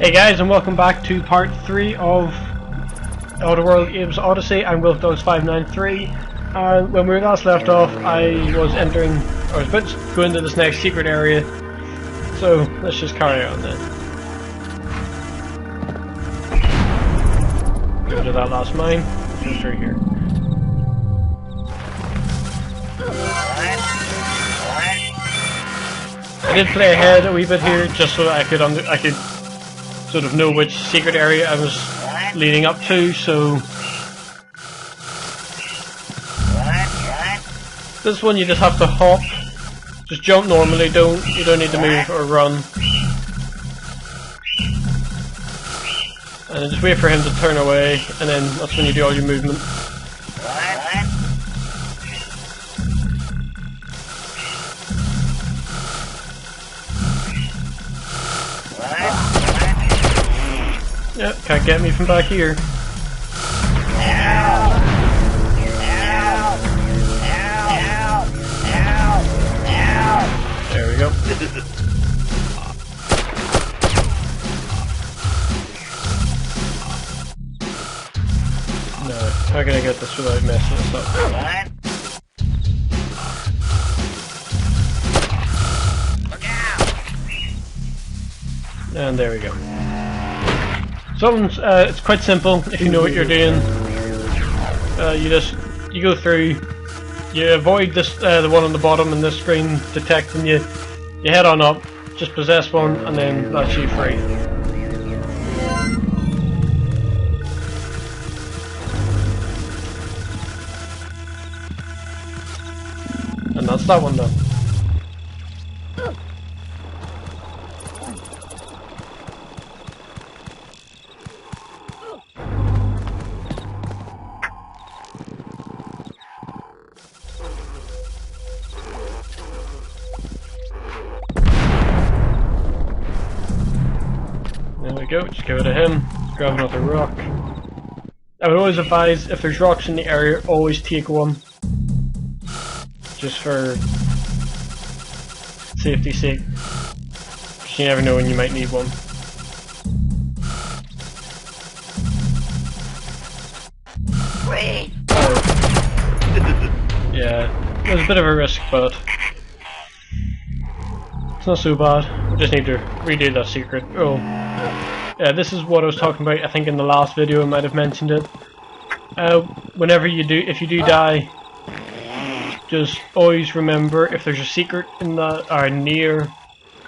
Hey guys, and welcome back to part 3 of Oddworld Abe's Oddysee. I'm WilkDogs593, and when we last left off, I was about to go into this next secret area, so let's just carry on then. Go to that last mine, go through here. I did play ahead a wee bit here, just so that I could sort of know which secret area I was leading up to, so this one you just have to hop, just jump normally, you don't need to move or run, and then just wait for him to turn away, and then that's when you do all your movement. Yep, can't get me from back here. There we go. No, how can I get this without messing this up? And there we go. It's quite simple if you know what you're doing. You go through, you avoid this the one on the bottom in this screen detecting you. You head on up, just possess one, and then that's you free. And that's that one done. There we go, just go to him, grab another rock. I would always advise, if there's rocks in the area, always take one. Just for safety's sake. Because you never know when you might need one. Yeah, it was a bit of a risk, but it's not so bad. We just need to redo that secret. Oh. Yeah, this is what I was talking about. I think in the last video I might have mentioned it. If you do die, just always remember if there's a secret in that or near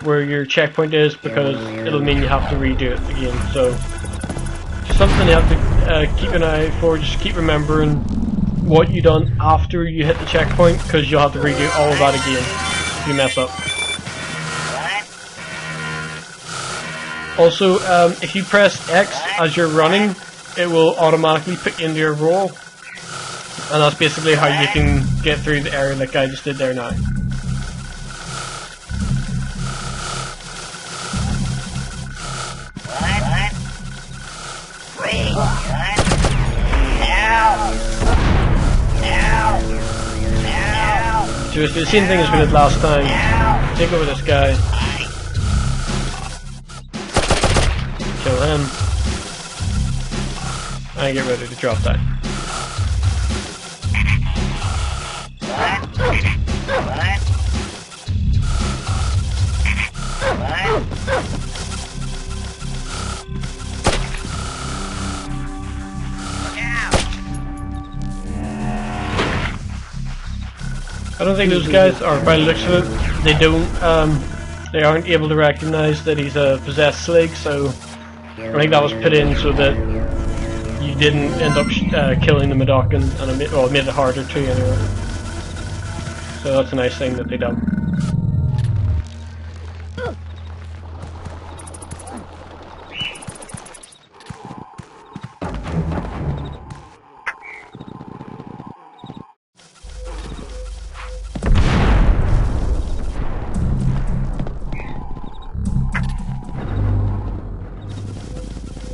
where your checkpoint is, because it'll mean you have to redo it again. So, just something you have to keep an eye out for. Just keep remembering what you done after you hit the checkpoint, because you'll have to redo all of that again if you mess up. Also, if you press X as you're running, it will automatically put you into your roll, and that's basically how you can get through the area like I just did there now. So it's the same thing as we did last time. Take over this guy. Kill him, and get ready to drop down. I don't think those guys, or by the looks of it, they aren't able to recognize that he's a possessed slig, so I think that was put in so that you didn't end up killing the Mudokon, and it made it harder to anyway. So that's a nice thing that they done.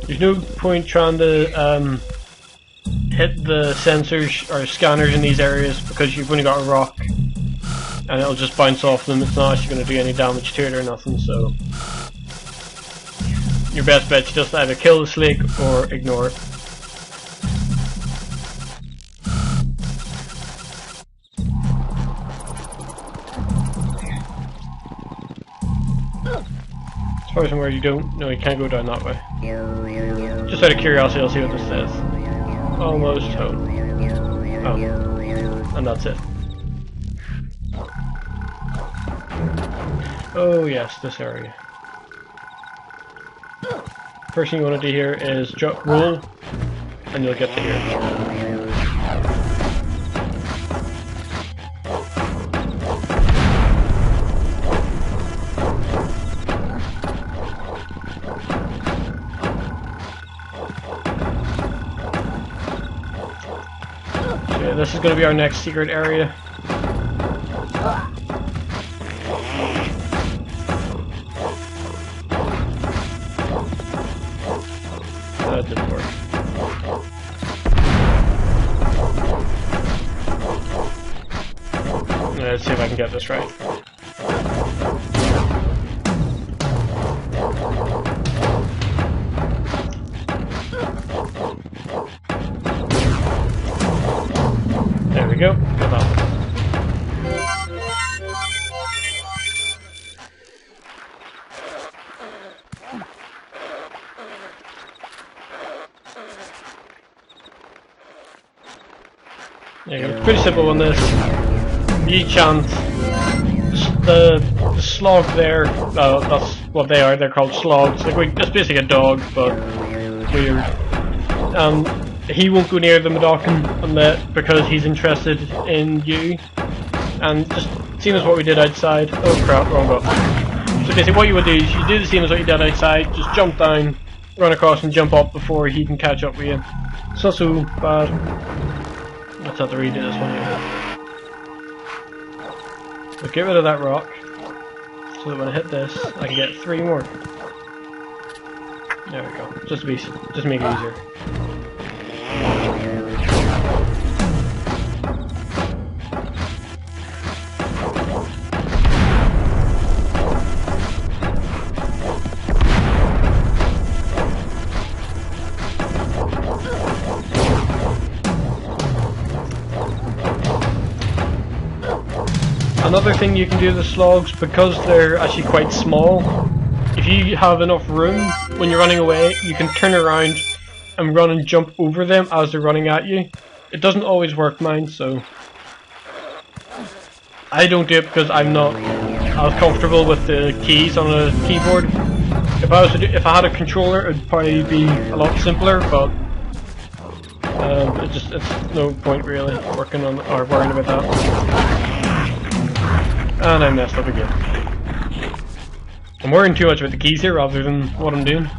There's no point trying to hit the sensors or scanners in these areas because you've only got a rock and it'll just bounce off them. It's not actually going to do any damage to it or nothing, so your best bet is just either kill the snake or ignore it. As far as I'm aware, you don't. No, you can't go down that way. Just out of curiosity, I'll see what this says. Almost home. Oh, and that's it. Oh yes, this area. First thing you want to do here is roll, and you'll get to here. This is going to be our next secret area. That didn't work. Let's see if I can get this right. There we go. Got that one. There you go. Pretty simple on this. You chant the slog there. That's what they are. They're called slogs. It's basically a dog, but weird. He won't go near the Mudokon because he's interested in you. And just same as what we did outside. Oh crap, wrong button. So basically what you would do is you do the same as what you did outside, just jump down, run across and jump up before he can catch up with you. It's not so bad. Let's have to redo this one here. But get rid of that rock, so that when I hit this, I can get 3 more. There we go. Just make it easier. Another thing you can do with the slogs, because they're actually quite small, if you have enough room when you're running away, you can turn around and run and jump over them as they're running at you. It doesn't always work, mine, so I don't do it because I'm not as comfortable with the keys on a keyboard. If I had a controller, it'd probably be a lot simpler, but it's no point really working on or worrying about that. And I messed up again. I'm worrying too much about the keys here rather than what I'm doing.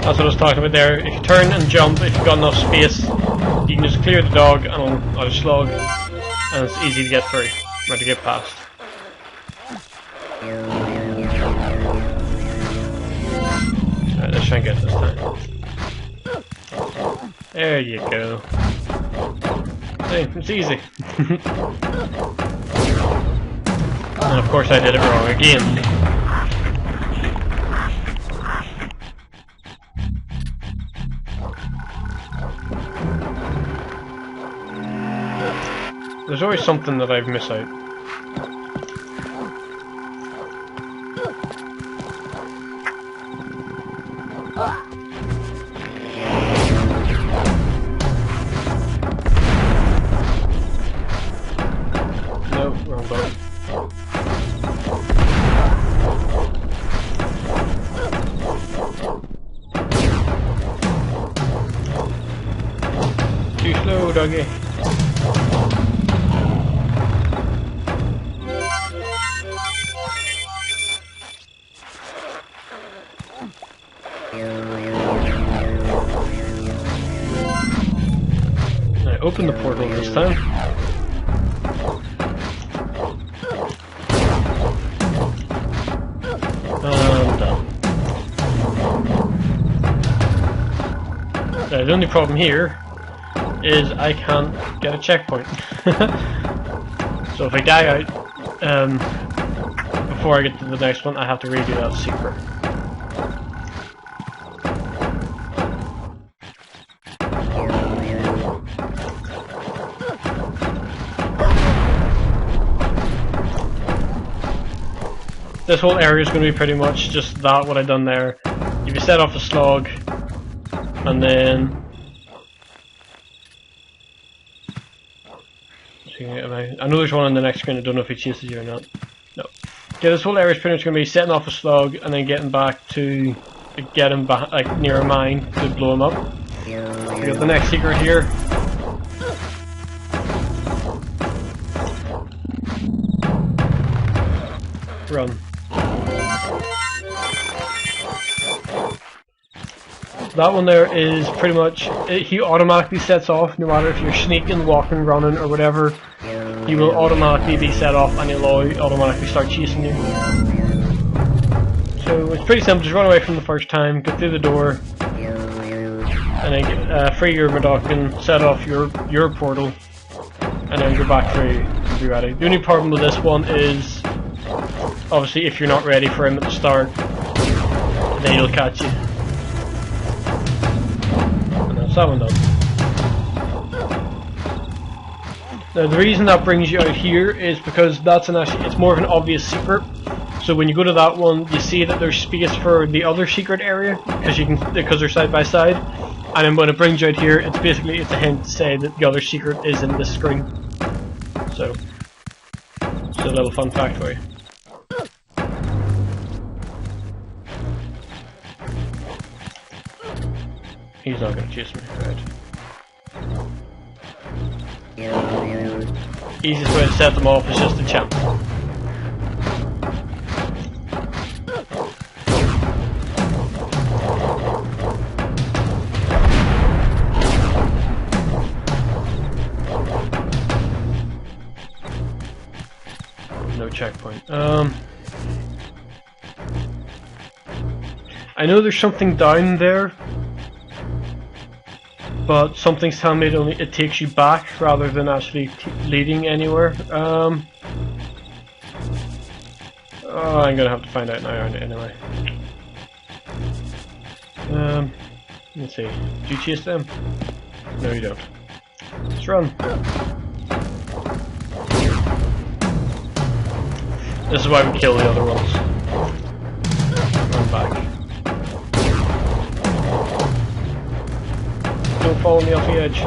That's what I was talking about there. If you turn and jump, if you've got enough space, you can just clear the dog and or slug, and it's easy to get through, or to get past. Alright, let's try and get this time. There you go. See, it's easy. And of course I did it wrong again. There's always something that I've missed out. No, wrong button. Too slow, doggy. I open the portal this time. And done. Now, the only problem here is I can't get a checkpoint. So if I die out before I get to the next one, I have to redo that secret. This whole area is going to be pretty much just that, what I've done there. If you set off a slug, and then... I know there's one on the next screen, I don't know if it chases you or not. No. Okay, this whole area is pretty much going to be setting off a slug, and then getting back to... get him back, like, near a mine to blow him up. We got the next secret here. Run. That one there is pretty much, he automatically sets off no matter if you're sneaking, walking, running or whatever. He will automatically be set off and he'll automatically start chasing you. So it's pretty simple, just run away from the first time, get through the door, and then free your Mudokon, set off your portal, and then go back through and be ready. The only problem with this one is, obviously if you're not ready for him at the start, then he'll catch you. That one done. Now the reason that brings you out here is because that's it's more of an obvious secret. So when you go to that one, you see that there's space for the other secret area because they're side by side. And then when it brings you out here, it's a hint to say that the other secret is in this screen. So it's a little fun fact for you. He's not going to chase me, right? Easiest way to set them off is just to champ. No checkpoint. I know there's something down there, but something's telling me it takes you back rather than actually leading anywhere. Oh, I'm gonna have to find out now anyway. Let's see. Do you chase them? No, you don't. Let's run. This is why we kill the other ones. Run back. Don't follow me off the edge.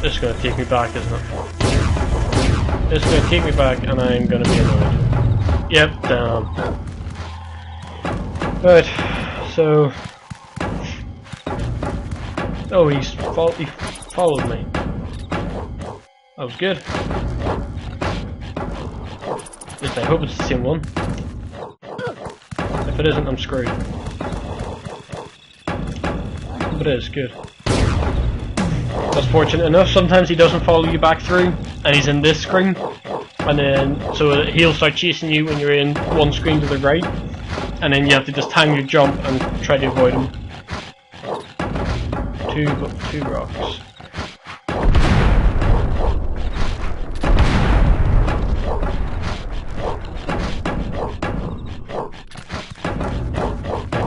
This is going to take me back, isn't it? This is going to take me back and I'm going to be annoyed. Yep, down. Right, so... Oh, he followed me. That was good. At least I hope it's the same one. If it isn't, I'm screwed. But it is good. That's fortunate enough. Sometimes he doesn't follow you back through, and he's in this screen, and then so he'll start chasing you when you're in one screen to the right, and then you have to just time your jump and try to avoid him. Two rocks.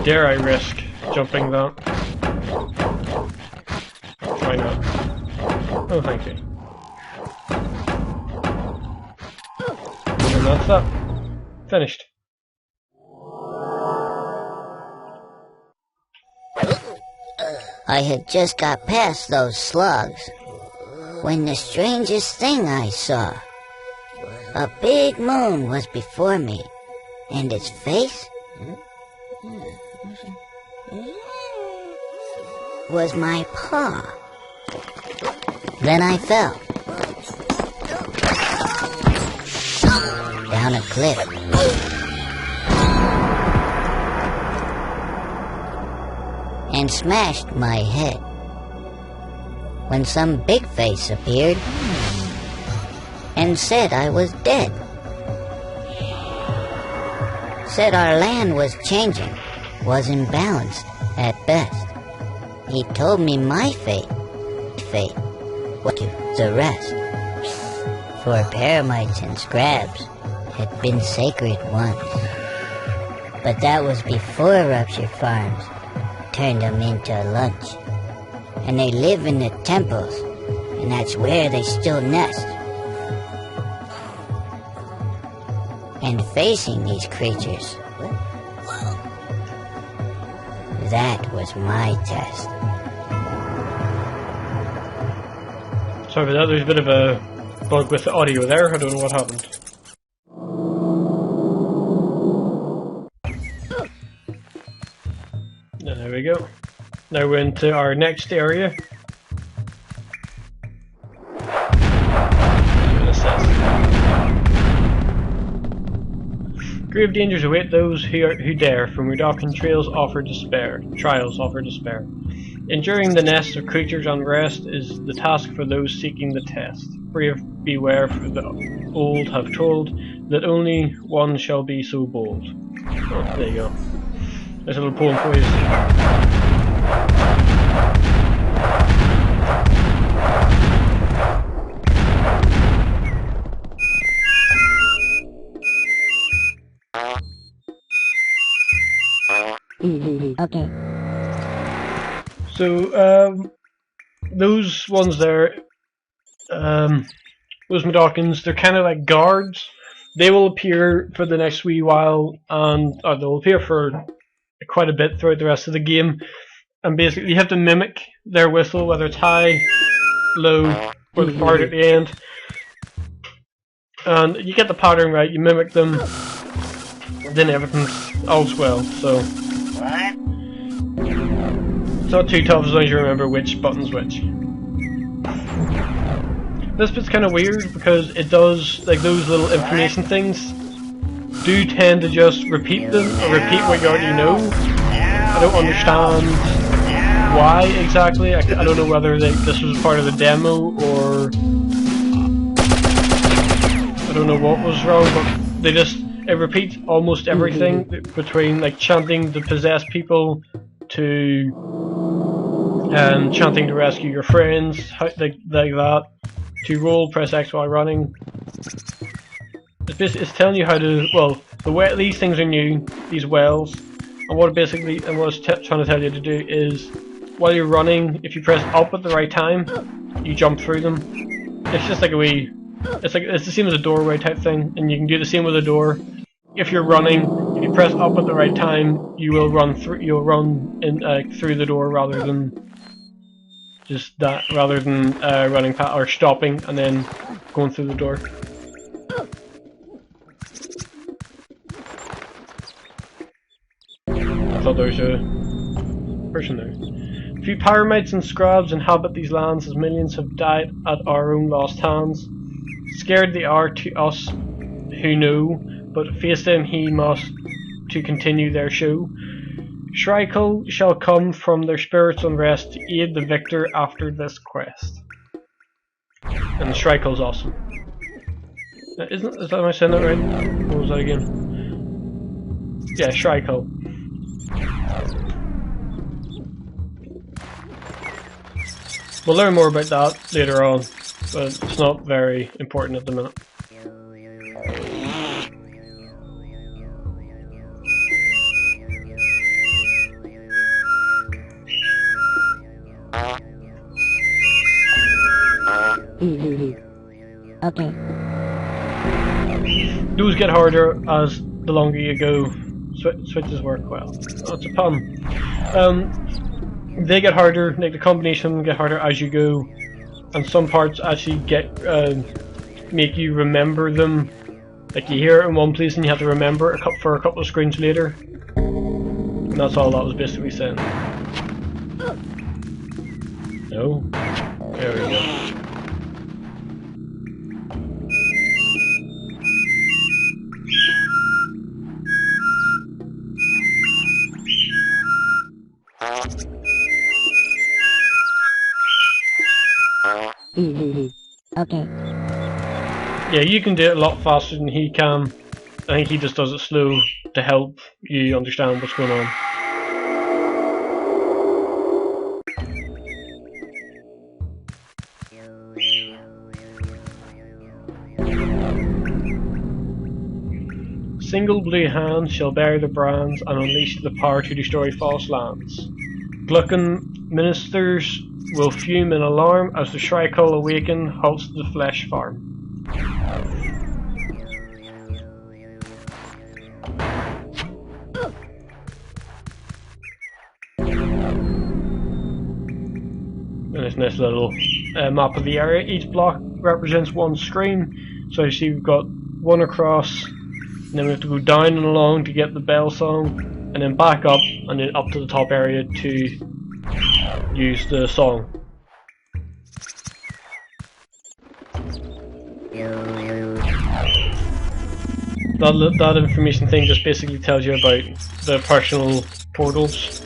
Dare I risk jumping that? Why not? Oh, thank you. And that's that. Finished. I had just got past those slugs when the strangest thing I saw. A big moon was before me, and its face was my paw. Then I fell down a cliff. and smashed my head. When some big face appeared and said I was dead. Said our land was changing, was imbalanced at best. He told me my fate was to the rest. For paramites and scrabs had been sacred once. But that was before rupture farms turned them into lunch. And they live in the temples, and that's where they still nest. And facing these creatures, that was my test. Sorry for that, there's a bit of a bug with the audio there, I don't know what happened. And there we go. Now we're into our next area. Grave dangers await those who dare, for Mudokon trials offer despair. Enduring the nest of creatures' unrest is the task for those seeking the test. Brave beware, for the old have told that only one shall be so bold. Oh, there you go. There's a little poem for you. Okay. So, those ones there, those Mudokons, they're kind of like guards. They will appear for the next wee while, and they'll appear for quite a bit throughout the rest of the game. And basically, you have to mimic their whistle, whether it's high, low, or the fart at the end. And you get the pattern right, you mimic them, then everything's all's well. So it's not too tough as long as you remember which button's which. This bit's kind of weird because it does, like, those little information things do tend to just repeat them, or repeat what you already know. I don't understand why exactly. I don't know whether this was part of the demo, or I don't know what was wrong, but it repeats almost everything between, like, chanting to possess people to chanting to rescue your friends, like that, to roll, press X while running. It's telling you how to, well, these things are new, these wells, and what it's trying to tell you to do is, while you're running, if you press up at the right time, you jump through them. It's just like it's the same as a doorway type thing, and you can do the same with a door. If you're running, if you press up at the right time, you will run through. You'll run through the door rather than running past or stopping and then going through the door. I thought there was a person there. Few pyramids and scrubs inhabit these lands, as millions have died at our own lost hands. Scared they are to us who know, but face them he must to continue their show. Shriekel shall come from their spirits' unrest to aid the victor after this quest. And Shriekel's awesome. Is that, am I saying that right? What was that again? Yeah, Shriekel. We'll learn more about that later on, but it's not very important at the minute. Okay. Those get harder as the longer you go. Switches work well. Oh, it's a pun. They get harder, like the combination of them get harder as you go, and some parts actually make you remember them. Like you hear it in one place and you have to remember it for a couple of screens later. And that's all that was basically saying. No? There we go. Okay. Yeah, you can do it a lot faster than he can. I think he just does it slow to help you understand what's going on. Single blue hand shall bear the brands and unleash the power to destroy false lands. Gluckin ministers will fume in alarm as the Shrikal awaken halts the flesh farm. And this nice little map of the area. Each block represents one screen. So you see we've got one across, and then we have to go down and along to get the bell song, and then back up, and then up to the top area to use the song. That information thing just basically tells you about the personal portals.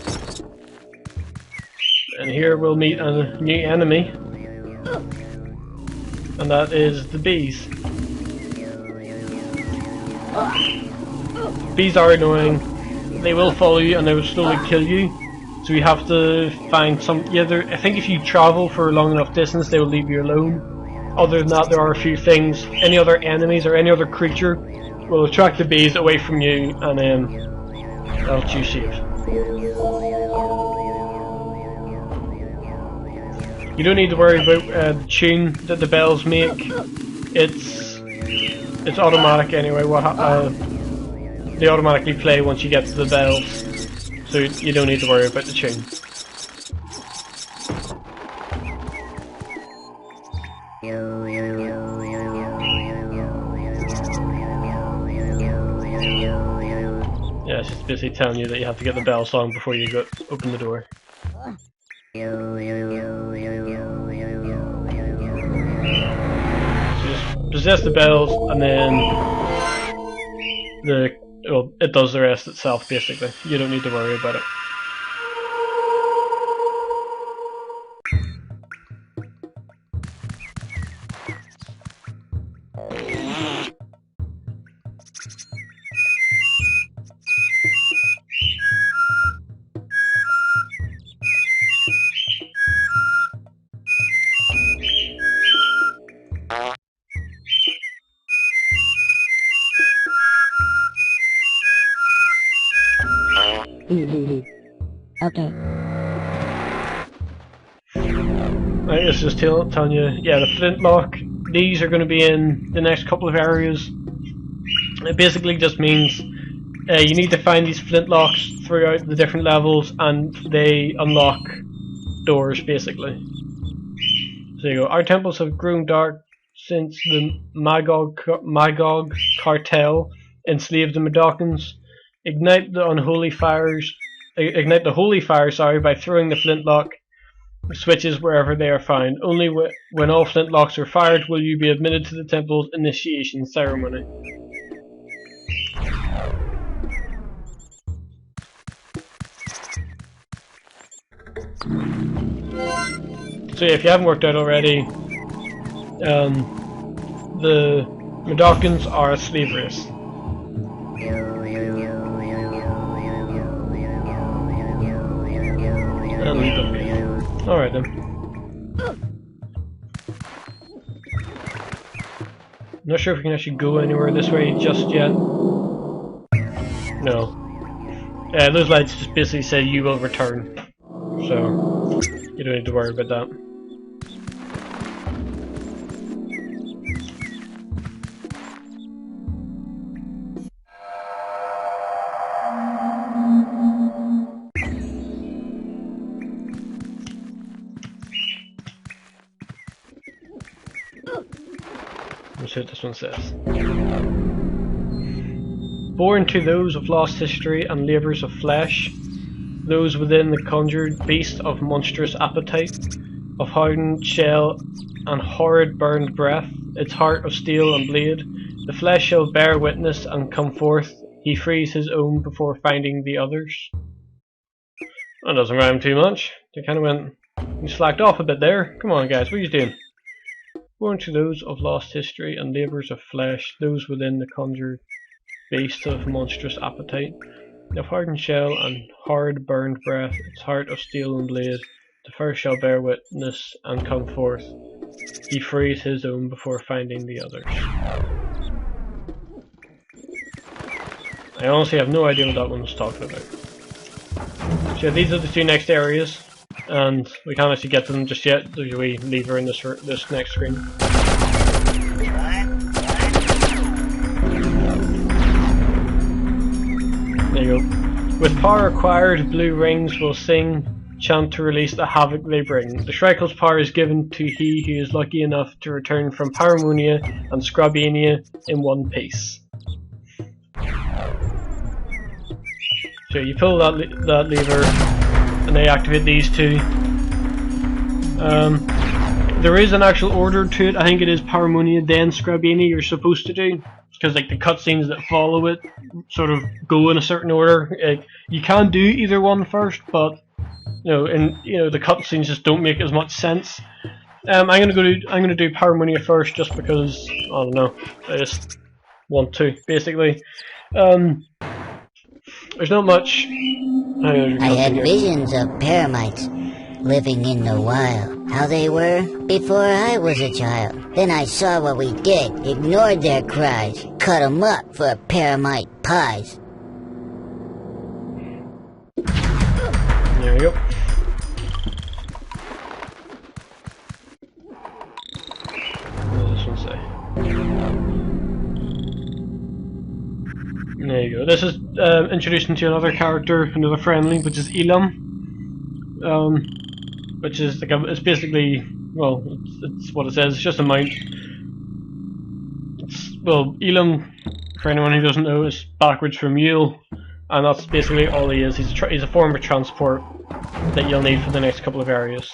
And here we'll meet a new enemy, and that is the bees. Bees are annoying. They will follow you and they will slowly kill you. So you have to find some. I think if you travel for a long enough distance, they will leave you alone. Other than that, there are a few things. Any other enemies or any other creature will attract the bees away from you, and then that'll let you save. You don't need to worry about the tune that the bells make. It's automatic anyway. They automatically play once you get to the bells, so you don't need to worry about the tune. Yeah, it's just basically telling you that you have to get the bell song before you open the door. So just possess the bells, and then it does the rest itself basically. You don't need to worry about it. Okay. Right, it's just telling you, yeah, the flintlock. These are going to be in the next couple of areas. It basically just means you need to find these flintlocks throughout the different levels, and they unlock doors basically. So you go. Our temples have grown dark since the Magog cartel enslaved the Mudokons. Ignite the holy fire, by throwing the flintlock switches wherever they are found. Only when all flintlocks are fired will you be admitted to the temple's initiation ceremony. So yeah, if you haven't worked out already, the Mudokons are a slave race. Alright then. Not sure if we can actually go anywhere this way just yet. No. Those lights just basically say you will return. So, you don't need to worry about that. Let's see what this one says. Born to those of lost history and labours of flesh, those within the conjured beast of monstrous appetite, of hardened shell and horrid burned breath, its heart of steel and blade, the flesh shall bear witness and come forth, he frees his own before finding the others. That doesn't rhyme too much. They kind of went, you slacked off a bit there. Come on guys, what are you doing? born to those of lost history and labours of flesh, those within the conjured beast of monstrous appetite, of hardened shell and hard burned breath, its heart of steel and blade, the first shall bear witness and come forth. He frees his own before finding the others. I honestly have no idea what that one was talking about. So yeah, these are the two next areas, and we can't actually get to them just yet. There's a wee lever in this next screen. There you go. With power acquired, blue rings will sing, chant to release the havoc they bring. The Shrike's power is given to he who is lucky enough to return from Paramonia and Scrabania in one piece. So you pull that lever and they activate these two. There is an actual order to it. I think it is Paramonia then Scrabania you're supposed to do, because like the cutscenes that follow it sort of go in a certain order. You can do either one first, but the cutscenes just don't make as much sense. I'm gonna do Paramonia first just because I don't know. I just want to basically. There's not much. I had visions of paramites living in the wild, how they were before I was a child. Then I saw what we did, ignored their cries, cut them up for paramite pies. There you go. What does this one say? There you go. This is introducing to another character, another friendly, which is Elam. Which is like it's basically, well, it's what it says. It's just a mount. Elam, for anyone who doesn't know, is backwards for mule, and that's basically all he is. He's a form of transport that you'll need for the next couple of areas.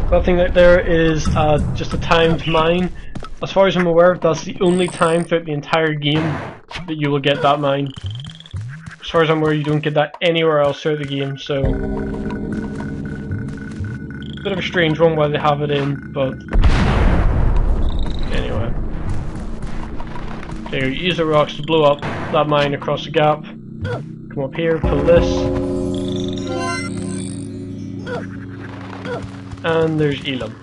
That thing right there is just a timed mine. As far as I'm aware, that's the only time throughout the entire game that you will get that mine. As far as I'm aware, you don't get that anywhere else throughout the game, so bit of a strange one why they have it in, but anyway. So you use the rocks to blow up that mine across the gap. Come up here, pull this. And there's Elam.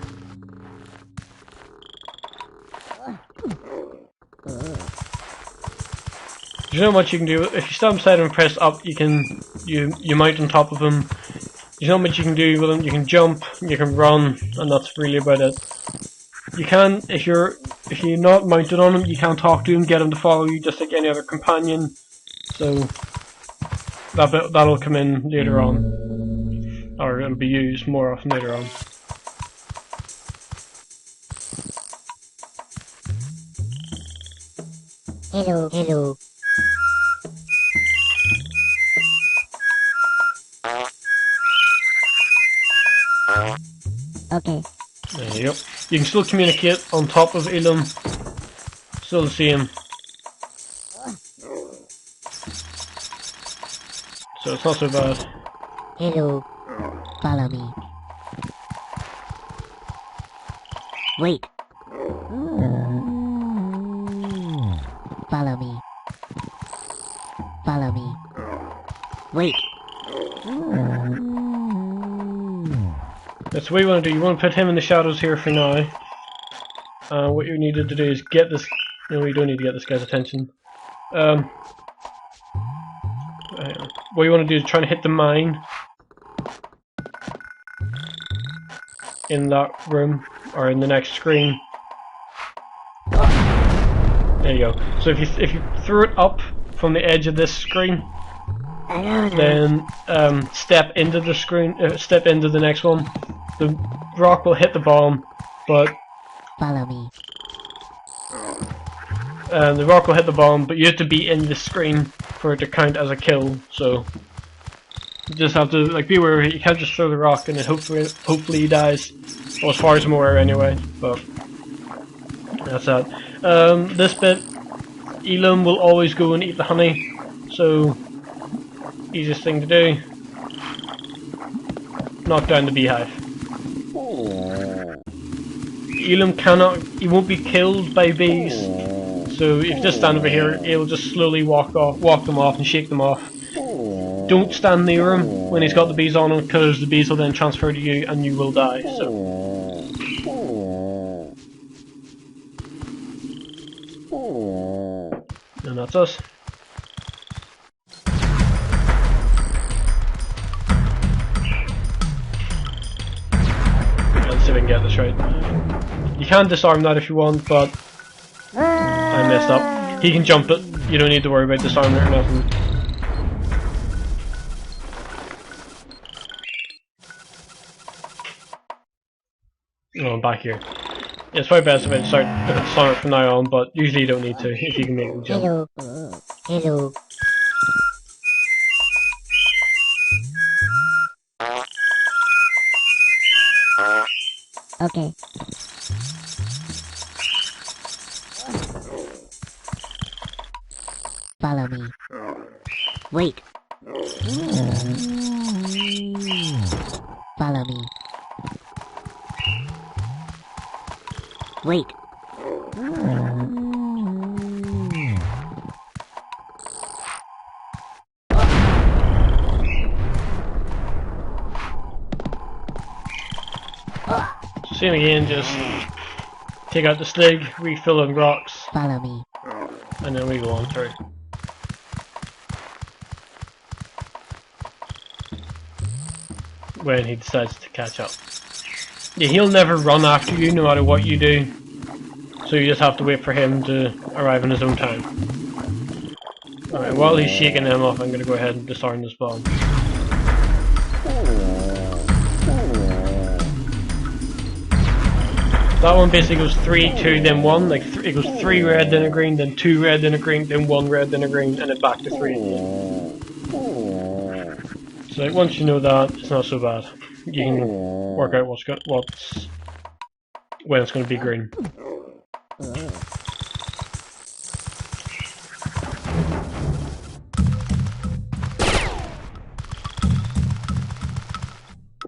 There's not much you can do. If you stand beside him and press up, you mount on top of him. There's not much you can do with him. You can jump, you can run, and that's really about it. You can, if you're not mounted on him, you can talk to him, get him to follow you, just like any other companion. So that'll come in later on, or it'll be used more often later on. Hello, hello. Okay. There you go. You can still communicate on top of Elam. Still the same. So it's not so bad. Hello. Follow me. Wait. Follow me. Follow me. Wait. That's what you want to do. You want to put him in the shadows here for now. What you needed to do is get this. No, you don't need to get this guy's attention. What you want to do is try and hit the mine in that room or in the next screen. There you go. So if you throw it up from the edge of this screen, then step into the screen. Step into the next one. The rock will hit the bomb, but follow me. The rock will hit the bomb, but you have to be in the screen for it to count as a kill. So you just have to be aware. You can't just throw the rock and then hopefully he dies. Well, as far as I'm aware, anyway. But that's that. This bit Elam will always go and eat the honey, so easiest thing to do. Knock down the beehive. Elam he won't be killed by bees, so if you just stand over here, he'll just slowly walk them off and shake them off. Don't stand near him when he's got the bees on him, because the bees will then transfer to you and you will die. So. And that's us. Let's see if we can get this right. You can disarm that if you want, but I messed up. He can jump it. You don't need to worry about disarming it or nothing. Oh, I'm back here. Yeah, it's probably best if I start disarm it from now on, but usually you don't need to if you can make them jump. Hello. Hello. Okay. Follow me. Wait. Follow me. Wait. Same again, just take out the slig, refill in rocks. Follow me. And then we go on through. When he decides to catch up. Yeah, he'll never run after you no matter what you do. So you just have to wait for him to arrive in his own time. Alright, while he's shaking them off, I'm going to go ahead and disarm this bomb. That one basically goes 3, 2, then 1. Like it goes 3 red, then a green, then 2 red, then a green, then 1 red, then a green, and then back to 3 again. So like, once you know that, it's not so bad. You can work out when it's going to be green.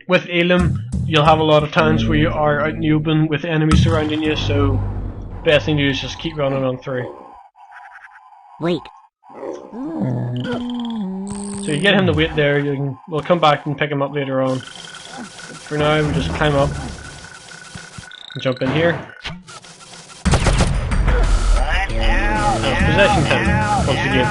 With Elam, you'll have a lot of times where you are out in the open with enemies surrounding you, so best thing to do is just keep running on through. Wait. So you get him to wait there, we'll come back and pick him up later on. For now, we just climb up and jump in here. And possession time, once again.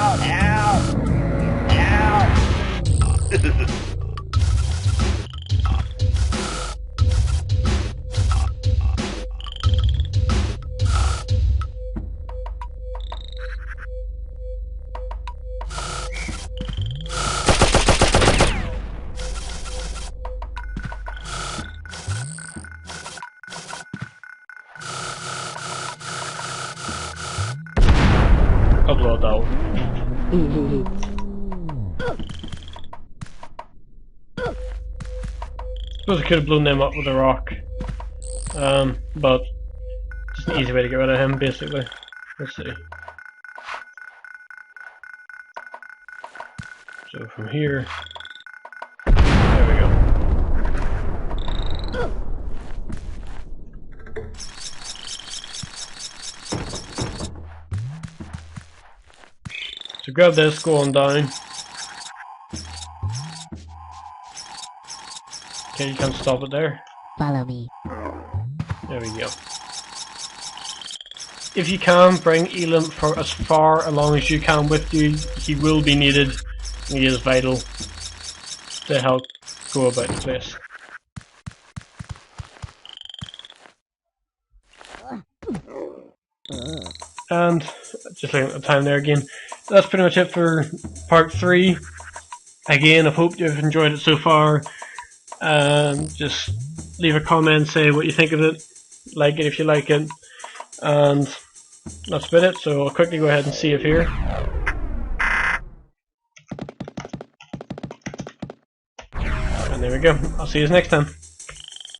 Oddworld Abe. Suppose I could have blown them up with a rock, but just an easy way to get rid of him, basically. Let's see. So from here, there we go. So grab this, go on down. Okay, you can't stop it there. Follow me. There we go. If you can, bring Elam for as far along as you can with you. He will be needed. He is vital to help go about the place. And just looking at the time there again, that's pretty much it for part 3. Again, I hope you've enjoyed it so far. Just leave a comment, say what you think of it, like it if you like it, and that's about it. So I'll quickly go ahead and save here. And there we go. I'll see you next time.